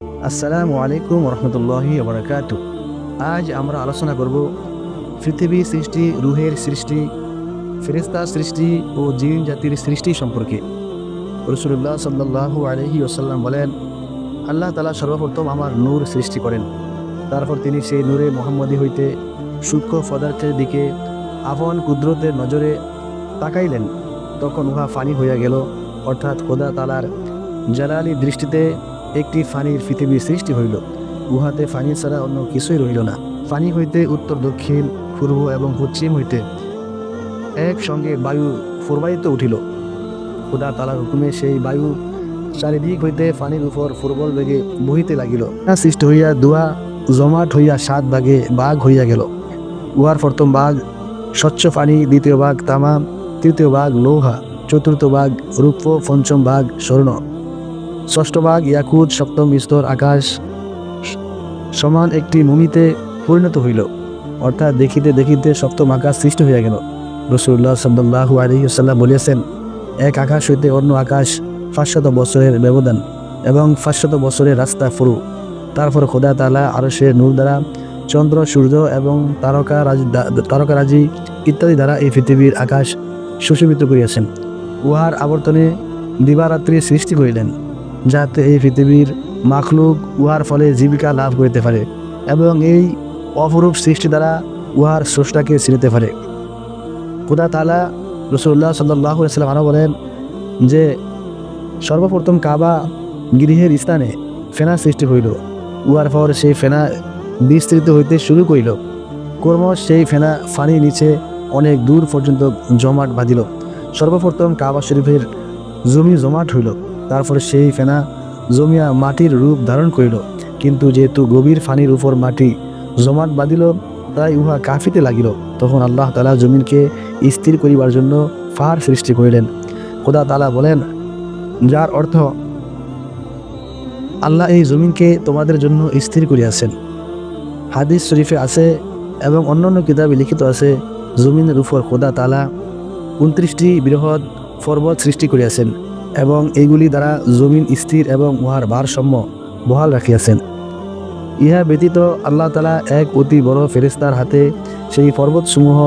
আসসালামু আলাইকুম রহমতুল্লাহি ওবরাকাতু। আজ আমরা আলোচনা করব পৃথিবী সৃষ্টি, রুহের সৃষ্টি, ফেরেশতা সৃষ্টি ও জিন জাতির সৃষ্টি সম্পর্কে। রাসূলুল্লাহ সাল্লাল্লাহু আলাইহি ওয়াসাল্লাম বলেন, আল্লাহ তাআলা সর্বপ্রথম আমার নূর সৃষ্টি করেন। তারপর তিনি সেই নূরে মুহাম্মদী হইতে সূক্ষ্ম পদার্থের দিকে আপন কুদরতের নজরে তাকাইলেন। তখন উহা ফানি হইয়া গেল, অর্থাৎ খোদা তাআলার জালালি দৃষ্টিতে একটি ফানির পৃথিবী সৃষ্টি হইল। উহাতে ফানি ছাড়া অন্য কিছুই রহিল না। ফানি হইতে উত্তর, দক্ষিণ, পূর্ব এবং পশ্চিম হইতে একসঙ্গে বায়ু প্রবাহিত উঠিল। খোদা তাআলার হুকুমে সেই বায়ু চারিদিক হইতে ফানির উপর প্রবল বেগে বহিতে লাগিল। সৃষ্টি হইয়া দুয়া জমাট হইয়া 7 ভাগে ভাগ হইয়া গেল। উহার প্রথম ভাগ স্বচ্ছ পানি, দ্বিতীয় ভাগ তামা, তৃতীয় ভাগ লৌহা, চতুর্থ ভাগ রূপ, পঞ্চম ভাগ স্বর্ণ, ষষ্ঠ ভাগ ইয়াকুত, সপ্তম স্তর আকাশ সমান একটি ভূমিতে পরিণত হইল। অর্থাৎ দেখিতে দেখিতে সপ্তম আকাশ সৃষ্টি হইয়া গেল। রাসূলুল্লাহ সাল্লাল্লাহু আলাইহি ওয়াসাল্লাম বলিয়াছেন, এক আকাশ হইতে অন্য আকাশ 500 বছরের ব্যবধান এবং 500 বছরের রাস্তা পুরু। তারপর খোদা তাআলা আরশের নূর দ্বারা চন্দ্র, সূর্য এবং তারকারাজি ইত্যাদি দ্বারা এই পৃথিবীর আকাশ সুশোভিত করিয়াছেন। উহার আবর্তনে দিবারাত্রি সৃষ্টি করিলেন, যাতে এই পৃথিবীর মাখলুক উহার ফলে জীবিকা লাভ করিতে পারে এবং এই অপরূপ সৃষ্টি দ্বারা উহার স্রষ্টাকে চিনিতে পারে। খোদা তাআলা রাসূলুল্লাহ সাল্লাল্লাহু আলাইহি ওয়াসাল্লাম আরও বলেন যে, সর্বপ্রথম কাবা গৃহের স্থানে ফেনা সৃষ্টি হইল। উহার পর সেই ফেনা বিস্তৃত হইতে শুরু করিল। ক্রমশ সেই ফেনা ফানির নিচে অনেক দূর পর্যন্ত জমাট বাঁধিল। সর্বপ্রথম কাবা শরীফের জমি জমাট হইল। তারপর সেই ফেনা জমিয়া মাটির রূপ ধারণ করিল। কিন্তু যেহেতু গভীর ফানির উপর মাটি জমাট বাঁধিল, তাই উহা কাঁপিতে লাগিল। তখন আল্লাহ তাআলা জমিনকে স্থির করিবার জন্য পাহাড় সৃষ্টি করিলেন। খোদা তাআলা বলেন, যার অর্থ, আল্লাহ এই জমিনকে তোমাদের জন্য স্থির করিয়াছেন। হাদিস শরীফে আছে এবং অন্যান্য কিতাবে লিখিত আছে, জমিনের উপর খোদা তাআলা 29টি বৃহৎ পর্বত সৃষ্টি করিয়াছেন এবং এইগুলি দ্বারা জমিন স্থির এবং উহার ভারসাম্য বহাল রাখিয়াছেন। ইহা ব্যতীত আল্লাহ তাআলা এক অতি বড় ফেরেশতার হাতে সেই পর্বতসমূহ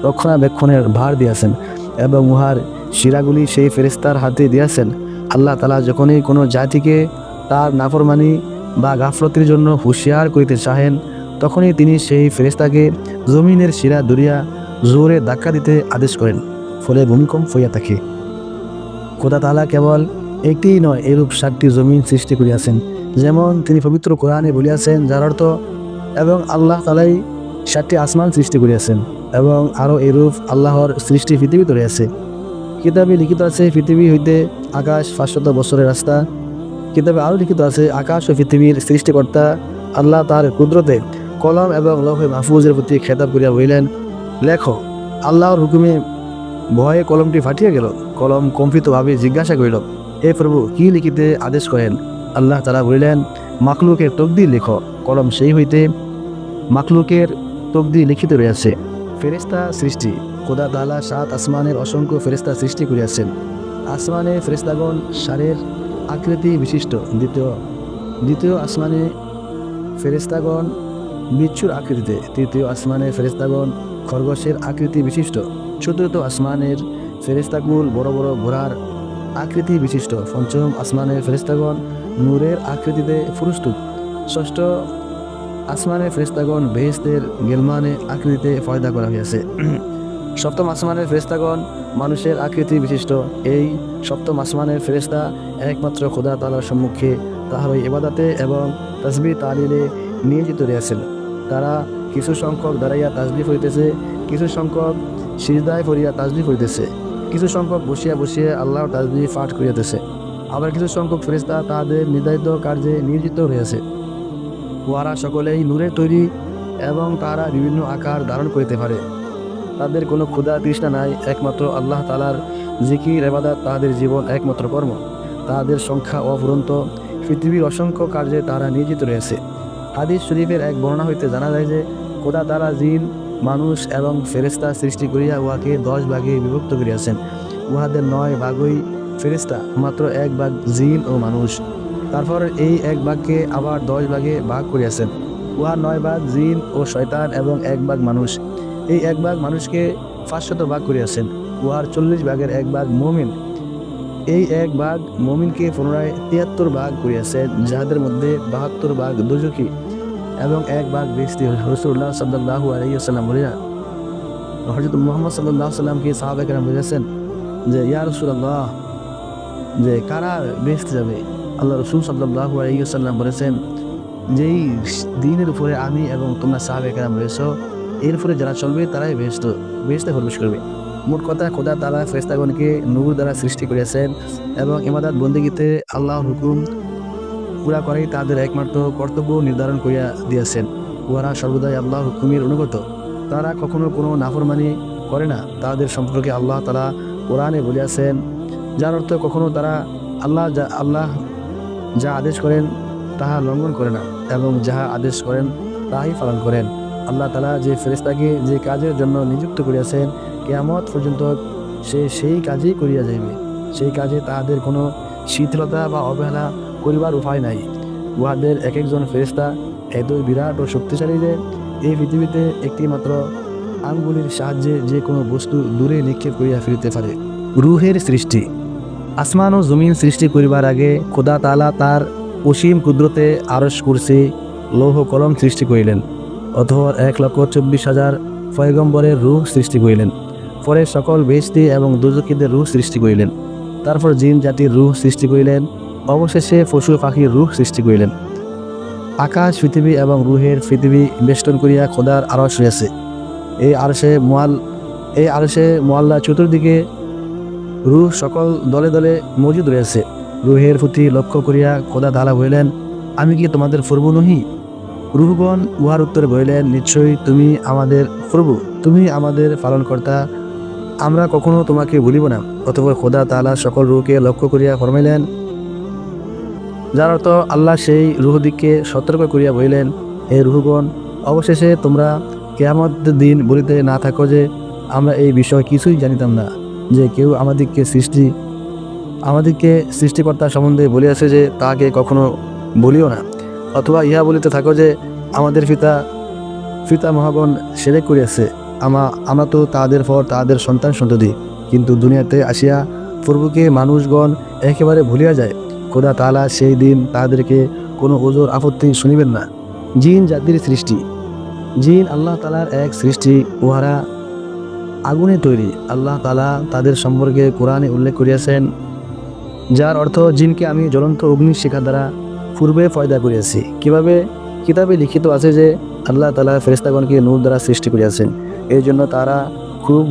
রক্ষণাবেক্ষণের ভার দিয়াছেন এবং উহার শিরাগুলি সেই ফেরেশতার হাতে দিয়াছেন। আল্লাহ তাআলা যখনই কোনো জাতিকে তার নাফরমানি বা গাফলতির জন্য হুঁশিয়ার করিতে চাহেন, তখনই তিনি সেই ফেরেশতাকে জমিনের শিরা ধরিয়া জোরে ধাক্কা দিতে আদেশ করেন, ফলে ভূমিকম্প হইয়া থাকে। খোদা তাআলা কেবল একটিই নয়, এরূপ 7টি জমিন সৃষ্টি করিয়াছেন, যেমন তিনি পবিত্র কোরআনে বলিয়াছেন, যার অর্থ, এবং আল্লাহ তাআলাই 7টি আসমান সৃষ্টি করিয়াছেন এবং আরও এরূপ আল্লাহর সৃষ্টি পৃথিবীতে রয়েছে। কিতাবে লিখিত আছে, পৃথিবী হইতে আকাশ 500 বছরের রাস্তা। কিতাবে আরও লিখিত আছে, আকাশ ও পৃথিবীর সৃষ্টিকর্তা আল্লাহ তার কুদরতে কলম এবং লৌহে মাহফুজের প্রতি খেতাব করিয়া বলিলেন, লেখো। আল্লাহর হুকুমে ভয়ে কলমটি ফাটিয়া গেল। কলম কম্পিতভাবে জিজ্ঞাসা করিল, হে প্রভু, কি লিখিতে আদেশ করেন? আল্লাহ তাআলা বলিলেন, মাখলুকের তকদির লিখো। কলম সেই হইতে মাখলুকের তকদির লিখিত রয়েছে। ফেরেশতা সৃষ্টি। খোদা তাআলা 7 আসমানের অসংখ্য ফেরেশতা সৃষ্টি করিয়াছেন। আসমানে ফেরেশতাগণ ষাঁড়ের আকৃতি বিশিষ্ট। দ্বিতীয় আসমানে ফেরেশতাগণ বিচ্ছুর আকৃতিতে। তৃতীয় আসমানে ফেরেশতাগণ খরগোশের আকৃতি বিশিষ্ট। চতুর্থ আসমানের ফেরেশতাকুল বড় বড় ঘোড়ার আকৃতি বিশিষ্ট। পঞ্চম আসমানের ফেরেশতাগণ নূরের আকৃতিতে প্রস্তুত। ষষ্ঠ আসমানের ফেরেশতাগণ বেহেশতের গেলমানে আকৃতিতে পয়দা করা হইয়াছে। সপ্তম আসমানের ফেরেশতাগণ মানুষের আকৃতি বিশিষ্ট। এই সপ্তম আসমানের ফেরেশতা একমাত্র খোদা তাআলার সম্মুখে তাহার ইবাদতে এবং তাসবিহ তাহলিলে নিয়োজিত রয়েছেন। তারা কিছু সংখ্যক দাঁড়াইয়া তাসবিহ করিতেছে, কিছু সংখ্যক সিজদায় পড়িয়া তাসবিহ করিতেছে, কিছু সংখ্যক বসিয়া বসিয়া আল্লাহর তাসবিহ পাঠ করিতেছে। আবার কিছু সংখ্যক ফেরেশতা তাহাদের নির্ধারিত কার্যে নিয়োজিত রয়েছে। উহারা সকলেই নূরের তৈরি এবং তারা বিভিন্ন আকার ধারণ করিতে পারে। তাদের কোনো ক্ষুধা তৃষ্ণা নাই। একমাত্র আল্লাহ তাআলার জিকির ইবাদত তাহাদের জীবন একমাত্র কর্ম। তাহাদের সংখ্যা অফুরন্ত। পৃথিবীর অসংখ্য কার্যে তারা নিয়োজিত রয়েছে। হাদিস শরীফের এক বর্ণনা হইতে জানা যায় যে, খোদা তাআলা জিন, মানুষ এবং ফেরেশতা সৃষ্টি করিয়া উহাকে 10 ভাগে বিভক্ত করিয়াছেন। উহাদের 9 ভাগই ফেরেশতা, মাত্র 1 ভাগ জিন ও মানুষ। তারপর এই এক ভাগকে আবার 10 ভাগে ভাগ করিয়াছেন। উহা 9 ভাগ জিন ও শয়তান এবং 1 ভাগ মানুষ। এই 1 ভাগ মানুষকে 500 ভাগ করিয়াছেন। উহার 40 ভাগের 1 ভাগ মুমিন। এই 1 ভাগ মুমিনকে পুনরায় 73 ভাগ করিয়াছেন, যাহাদের মধ্যে 72 ভাগ দোজখী এবং 1 ভাগ বেহেশতি। রাসূলুল্লাহ সাল্লাল্লাহু আলাইহি ওয়াসাল্লাম বলিয়া হযরত মুহাম্মদ সাল্লাল্লাহু আলাইহি ওয়াসাল্লামকে সাহাবায়ে কেরাম বলেছেন যে ইয়া রাসূলুল্লাহ, যে কারা বেহেশতে যাবে? আল্লাহ রাসূল সাল্লাল্লাহু আলাইহি ওয়াসাল্লাম বলেছেন, যেই দ্বীনের উপরে আমি এবং তোমরা সাহাবায়ে কেরাম রয়েছ, এর উপরে যারা চলবে তারাই বেহেশতে প্রবেশ করবে। মোট কথা, খোদা তাআলা ফেরেশতাগণকে নূর দ্বারা সৃষ্টি করেছেন এবং ইবাদত বন্দেগীতে আল্লাহর হুকুম পুরা করাই তাদের একমাত্র কর্তব্য নির্ধারণ করিয়া দিয়েছেন। উহারা সর্বদাই আল্লাহর হুকুমের অনুগত। তারা কখনো কোনো নাফরমানি করে না। তাদের সম্পর্কে আল্লাহ তাআলা কোরআনে বলিয়াছেন, যার অর্থ কখনো তারা আল্লাহ যা আদেশ করেন তাহা লঙ্ঘন করে না এবং যাহা আদেশ করেন তাহাই পালন করেন। আল্লাহ তাআলা যে ফেরেশতাকে যে কাজের জন্য নিযুক্ত করিয়াছেন, কিয়ামত পর্যন্ত সে সেই কাজই করিয়া যাইবে। সেই কাজে তাহাদের কোনো শিথিলতা বা অবহেলা করিবার উপায় নাই। উহাদের এক একজন ফেরেশতা এতই বিরাট ও শক্তিশালী যে এই পৃথিবীতে একটি মাত্র আঙ্গুলের সাহায্যে যে কোনো বস্তু দূরে নিক্ষেপ করিয়া ফিরিতে পারে। রূহের সৃষ্টি। আসমান ও জমিন সৃষ্টি করিবার আগে খোদা তাআলা তার অসীম কুদরতে আরশ, কুরসি, লৌহ কলম সৃষ্টি করিলেন। অতঃপর 1,24,000 পয়গম্বরের রূহ সৃষ্টি করিলেন। পরে সকল বেহেশতি এবং দোজখীদের রূহ সৃষ্টি করিলেন। তারপর জিন জাতির রূহ সৃষ্টি করিলেন। অবশেষে পশু পাখির রূহ সৃষ্টি করিলেন। আকাশ, পৃথিবী এবং রূহের পৃথিবী বেষ্টন করিয়া খোদার আরশ রয়েছে। এই আরশে মোয়াল্লা চতুর্দিকে রূহ সকল দলে দলে মজুদ রয়েছে। রূহের প্রতি লক্ষ্য করিয়া খোদা তাআলা বলিলেন, আমি কি তোমাদের প্রভু নহি? রূহগণ উহার উত্তরে বলিলেন, নিশ্চয়ই তুমি আমাদের প্রভু, তুমি আমাদের পালনকর্তা, আমরা কখনো তোমাকে ভুলিব না। অতঃপর খোদা তাআলা সকল রূহকে লক্ষ্য করিয়া ফরমাইলেন, যার অর্থ আল্লাহ সেই রূহদিগকে সতর্ক করিয়া বলিলেন, হে রূহগণ, অবশেষে তোমরা কিয়ামতের দিন বলিতে না থাকো যে আমরা এই বিষয় কিছুই জানিতাম না, যে কেউ আমাদিগকে সৃষ্টিকর্তা সম্বন্ধে বলিয়াছে যে তাহাকে কখনো বলিও না। অথবা ইহা বলিতে থাকো যে আমাদের পিতা মহাগণ শিরক করিয়াছে, আমরা তো তাহাদের পর তাহাদের সন্তান সন্ততি। কিন্তু দুনিয়াতে আসিয়া প্রভুকে মানুষগণ একেবারে ভুলিয়া যায়। খোদা তাআলা সেই দিন তাহাদেরকে কোনো ওজর আপত্তি শুনিবেন না। জিন জাতির সৃষ্টি। জিন আল্লাহ তাআলার এক সৃষ্টি। উহারা আগুনে তৈরি। আল্লাহ তাআলা তাদের সম্পর্কে কোরআনে উল্লেখ করিয়াছেন, যার অর্থ, জিনকে আমি জ্বলন্ত অগ্নির শিখা দ্বারা পূর্বে পয়দা করিয়াছি। কিভাবে? কিতাবে লিখিত আছে যে আল্লাহ তাআলা ফেরেশতাগণকে নূর দ্বারা সৃষ্টি করিয়াছেন। এই জন্য তারা খুব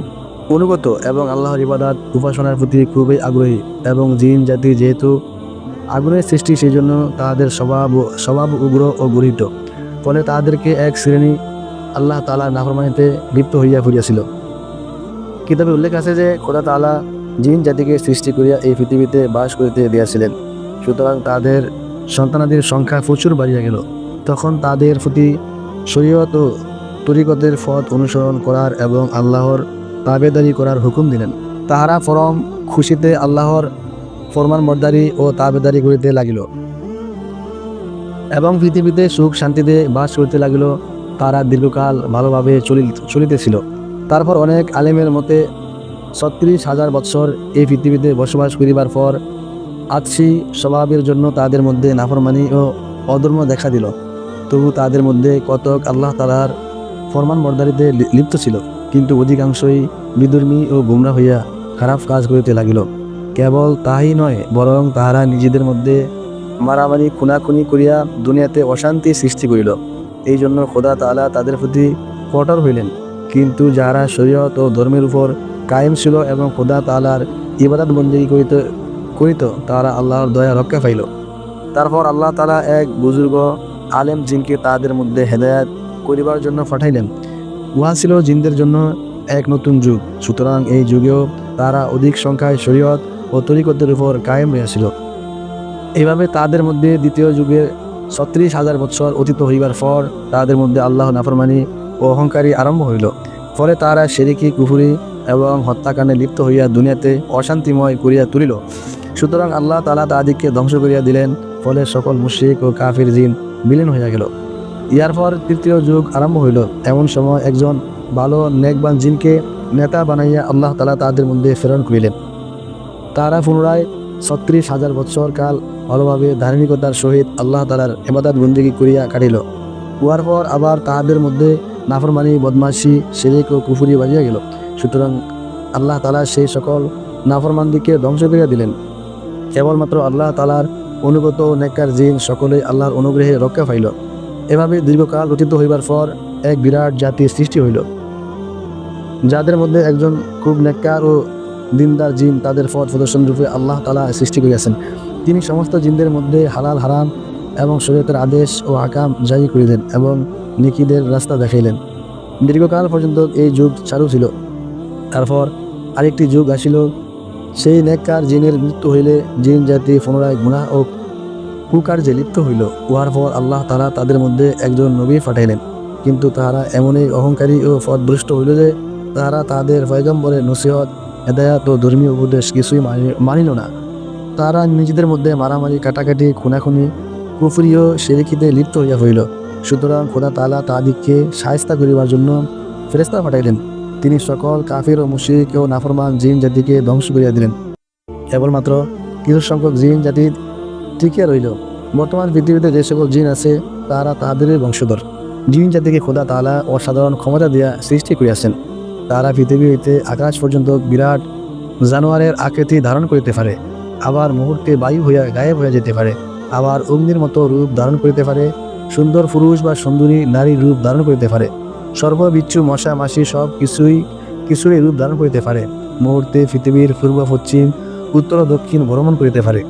অনুগত এবং আল্লাহর ইবাদত উপাসনার প্রতি খুবই আগ্রহী। এবং জিন জাতি যেহেতু আগুনের সৃষ্টি, সেই জন্য তাদের স্বভাব উগ্র ও গর্হিত। ফলে তাদেরকে এক শ্রেণী আল্লাহ তাআলার নাফরমানিতে লিপ্ত হইয়া পড়িয়াছিল। কিতাবে উল্লেখ আছে যে খোদা তাআলা জিন জাতিকে সৃষ্টি করিয়া এই পৃথিবীতে বাস করিতে দিয়াছিলেন। সুতরাং তাদের সন্তানাদির সংখ্যা প্রচুর বাড়িয়া গেল। তখন তাদের প্রতি শরীয়ত ও তরিকতের পথ অনুসরণ করার এবং আল্লাহর তাবেদারি করার হুকুম দিলেন। তাহারা পরম খুশিতে আল্লাহর ফরমানবরদারি ও তাবেদারি করিতে লাগিল এবং পৃথিবীতে সুখ শান্তিতে বাস করিতে লাগিল। তারা দীর্ঘকাল ভালোভাবে চলিতেছিল। তারপর অনেক আলেমের মতে 36,000 বৎসর এই পৃথিবীতে বসবাস করিবার পর আদশী স্বভাবের জন্য তাদের মধ্যে নাফরমানি ও অধর্ম দেখা দিল। তবু তাদের মধ্যে কতক আল্লাহ তাআলার ফরমানবরদারিতে লিপ্ত ছিল, কিন্তু অধিকাংশই বিধর্মী ও গুমরা হইয়া খারাপ কাজ করিতে লাগিল। কেবল তাহাই নয়, বরং তাহারা নিজেদের মধ্যে মারামারি খুনাখুনি করিয়া দুনিয়াতে অশান্তি সৃষ্টি করিল। এই জন্য খোদা তাআলা তাদের প্রতি কঠোর হইলেন। কিন্তু যাহারা শরীয়ত ও ধর্মের উপর কায়েম ছিল এবং খোদা তাআলার ইবাদত বন্দেগী করিত, তাহারা আল্লাহর দয়া রক্ষা পাইল। তারপর আল্লাহ তাআলা এক বুজুর্গ আলেম জিনকে তাদের মধ্যে হেদায়েত করিবার জন্য পাঠাইলেন। উহা ছিল জিনদের জন্য এক নতুন যুগ। সুতরাং এই যুগেও তারা অধিক সংখ্যায় শরীয়ত ও তরিকতের উপর কায়েম রহিয়াছিল। এইভাবে তাদের মধ্যে দ্বিতীয় যুগের 36,000 বৎসর অতীত হইবার পর তাদের মধ্যে আল্লাহ নাফরমানি ও অহংকারী আরম্ভ হইল। ফলে তারা শিরকি, কুফরি এবং হত্যাকাণ্ডে লিপ্ত হইয়া দুনিয়াতে অশান্তিময় করিয়া তুলিল। সুতরাং আল্লাহ তাআলা তাদেরকে ধ্বংস করিয়া দিলেন, ফলে সকল মুশরিক ও কাফির জিন বিলীন হইয়া গেল। ইয়ার পর তৃতীয় যুগ আরম্ভ হইল। এমন সময় একজন ভালো নেকবান জিনকে নেতা বানাইয়া আল্লাহ তাআলা তাদের মধ্যে প্রেরণ করিলেন। তারা পুনরায় ৩৬,০০০ বৎসর কাল ভালোভাবে ধার্মিকতার সহিত আল্লাহ তাআলার ইবাদত বন্দেগী করিয়া কাটিল। উহার পর আবার তাহাদের মধ্যে নাফরমানি, বদমাশি, শিরক ও কুফরি বাজিয়া গেল। সুতরাং আল্লাহ তাআলা সেই সকল নাফরমানদিকে ধ্বংস করিয়া দিলেন। কেবলমাত্র আল্লাহ তাআলার অনুগত নেককার জিন সকলেই আল্লাহর অনুগ্রহে রক্ষা পাইল। এভাবে দীর্ঘকাল অতীত হইবার পর এক বিরাট জাতির সৃষ্টি হইল, যাদের মধ্যে একজন খুব নেককার ও দিনদার জিন তাদের পথ প্রদর্শন রূপে আল্লাহ তাআলা সৃষ্টি করিয়াছেন। তিনি সমস্ত জিনদের মধ্যে হালাল হারাম এবং শরীয়তের আদেশ ও আকাম জারি করিলেন এবং নেকিদের রাস্তা দেখাইলেন। দীর্ঘকাল পর্যন্ত এই যুগ চালু ছিল। তারপর আরেকটি যুগ আসিল। সেই নেককার জিনের মৃত্যু হইলে জিন জাতি পুনরায় গুনাহ ও কুকার্যে লিপ্ত হইল। উহার পর আল্লাহ তাআলা তাদের মধ্যে একজন নবী পাঠাইলেন, কিন্তু তাহারা এমনই অহংকারী ও পথভ্রষ্ট হইল যে তাহারা তাদের পয়গম্বরের নসিহত, হেদায়াত ও ধর্মীয় উপদেশ কিছুই মানিল না। তারা নিজেদের মধ্যে মারামারি, কাটাকাটি, খুনাখুনি, কুফরি ও শিরকিতে লিপ্ত হইয়া হইল। সুতরাং খোদা তাআলা তাদেরকে শায়েস্তা করিবার জন্য ফেরেশতা পাঠাইলেন। তিনি সকল কাফির ও মুশরিক ও নাফরমান জিন জাতিকে ধ্বংস করিয়া দিলেন। কেবলমাত্র কিছু সংখ্যক জিন জাতি টিকিয়া রইল। বর্তমান পৃথিবীতে যে সকল জিন আছে তারা তাহাদেরই বংশধর। জিন জাতিকে খোদা তাআলা অসাধারণ ক্ষমতা দিয়া সৃষ্টি করিয়াছেন। তারা পৃথিবী হইতে আকাশ পর্যন্ত বিরাট জানোয়ারের আকৃতি ধারণ করিতে পারে, আবার মুহূর্তে বায়ু হইয়া গায়েব হইয়া যেতে পারে, আবার অগ্নির মতো রূপ ধারণ করিতে পারে, সুন্দর পুরুষ বা সুন্দরী নারীর রূপ ধারণ করিতে পারে, সর্ববিচ্ছু মশা মাছি সব কিছুরই রূপ ধারণ করিতে পারে, মুহূর্তে পৃথিবীর পূর্ব পশ্চিম, উত্তর ও দক্ষিণ ভ্রমণ করিতে পারে।